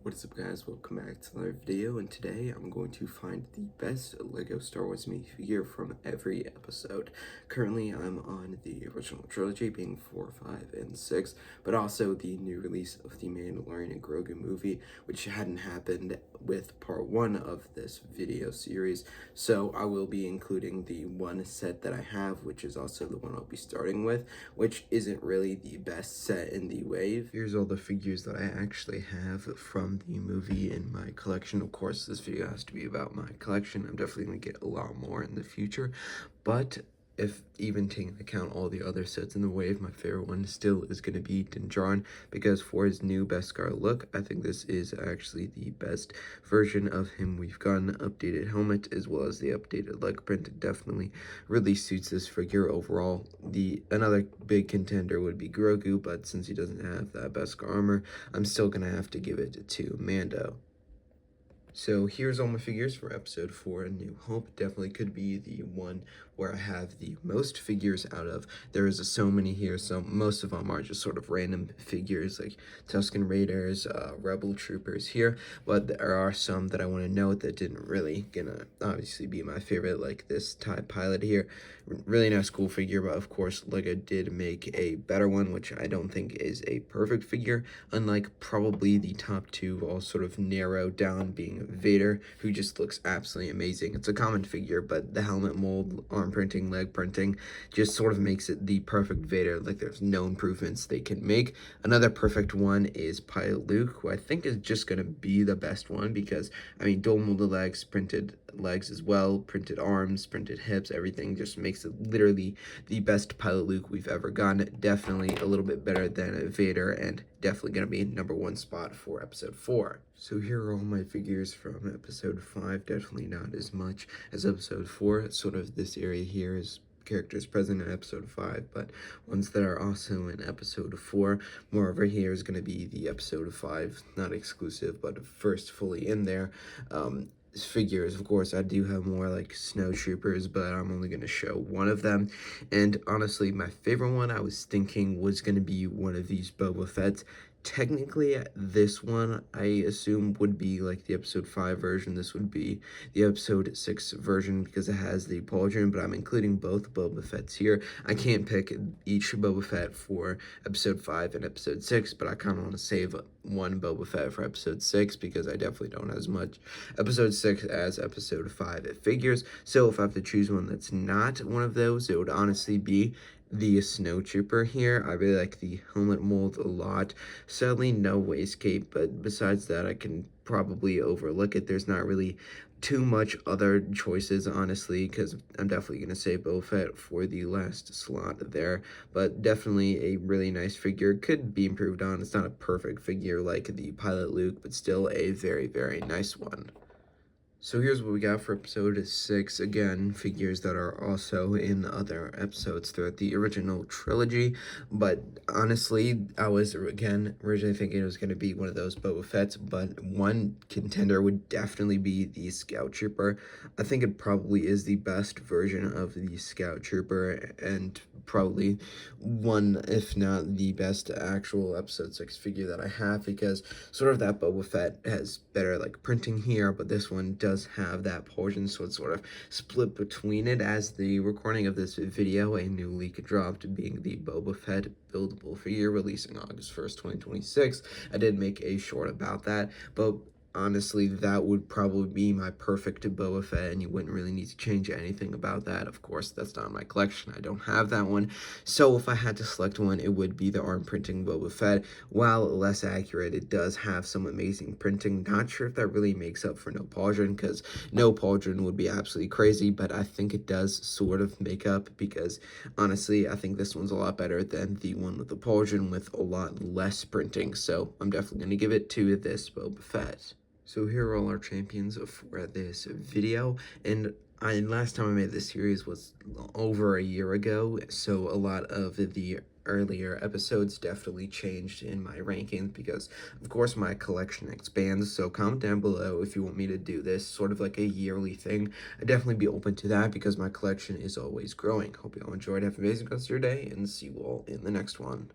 What's up guys, welcome back to another video, and today I'm going to find the best LEGO Star Wars minifigure from every episode. Currently I'm on the original trilogy being 4, 5, and 6, but also the new release of the Mandalorian and Grogu movie, which hadn't happened with part 1 of this video series. So I will be including the one set that I have, which is also the one I'll be starting with, which isn't really the best set in the wave. Here's all the figures that I actually have from the movie in my collection. Of course, this video has to be about my collection. I'm definitely going to get a lot more in the future, but if even taking into account all the other sets in the wave, my favorite one still is going to be Din Djarin, because for his new Beskar look, I think this is actually the best version of him we've gotten. Updated helmet as well as the updated leg print. It definitely really suits this figure overall. Another big contender would be Grogu, but since he doesn't have that Beskar armor, I'm still going to have to give it to Mando. So here's all my figures for episode 4, A New Hope. Definitely could be the one where I have the most figures out of. There is so many here, so most of them are just sort of random figures like Tusken Raiders, Rebel Troopers here, but there are some that I want to note that didn't really gonna obviously be my favorite, like this TIE Pilot here. Really nice, cool figure, but of course LEGO did make a better one, which I don't think is a perfect figure, unlike probably the top two, all sort of narrowed down, being Vader, who just looks absolutely amazing. It's a common figure, but the helmet mold, arm printing, leg printing just sort of makes it the perfect Vader. Like, there's no improvements they can make. Another perfect one is Pilot Luke, who I think is just going to be the best one, because I mean, dual molded legs, printed legs as well, printed arms, printed hips, everything just makes it literally the best Pilot Luke we've ever gotten. Definitely a little bit better than Vader, and definitely going to be #1 spot for episode 4. So here are all my figures from episode 5. Definitely not as much as episode 4. Sort of this area here is characters present in episode 5, but ones that are also in episode 4. More over here is going to be the episode 5, not exclusive, but first fully in there. Figures, of course, I do have more like snowtroopers, but I'm only going to show one of them. And honestly, my favorite one I was thinking was going to be one of these Boba Fett's. Technically, this one I assume would be like the episode 5 version. This would be the episode 6 version because it has the pauldron, but I'm including both Boba Fett's here. I can't pick each Boba Fett for episode 5 and episode 6, but I kind of want to save one Boba Fett for episode 6 because I definitely don't have as much episode 6 as episode 5 figures. So if I have to choose one that's not one of those, it would honestly be the Snowtrooper here. I really like the helmet mold a lot. Sadly, no waist cape, but besides that, I can probably overlook it. There's not really too much other choices, honestly, because I'm definitely going to say Boba Fett for the last slot there, but definitely a really nice figure. Could be improved on. It's not a perfect figure like the Pilot Luke, but still a very, very nice one. So here's what we got for episode 6. Again, figures that are also in other episodes throughout the original trilogy. But honestly, I was, again, originally thinking it was going to be one of those Boba Fett's, but one contender would definitely be the Scout Trooper. I think it probably is the best version of the Scout Trooper, and probably one, if not the best actual episode 6 figure that I have, because sort of that Boba Fett has better like printing here, but this one does have that portion, so it's sort of split between it. As the recording of this video, a new leak dropped, being the Boba Fett buildable figure releasing August 1st, 2026. I did make a short about that, but honestly, that would probably be my perfect Boba Fett, and you wouldn't really need to change anything about that. Of course, that's not in my collection. I don't have that one. So if I had to select one, it would be the arm printing Boba Fett. While less accurate, it does have some amazing printing. Not sure if that really makes up for no pauldron, because no pauldron would be absolutely crazy, but I think it does sort of make up, because honestly, I think this one's a lot better than the one with the pauldron with a lot less printing. So I'm definitely going to give it to this Boba Fett. So here are all our champions for this video, and last time I made this series was over a year ago, so a lot of the earlier episodes definitely changed in my rankings because, of course, my collection expands. So comment down below if you want me to do this sort of like a yearly thing. I'd definitely be open to that because my collection is always growing. Hope you all enjoyed. Have an amazing rest of your day, and see you all in the next one.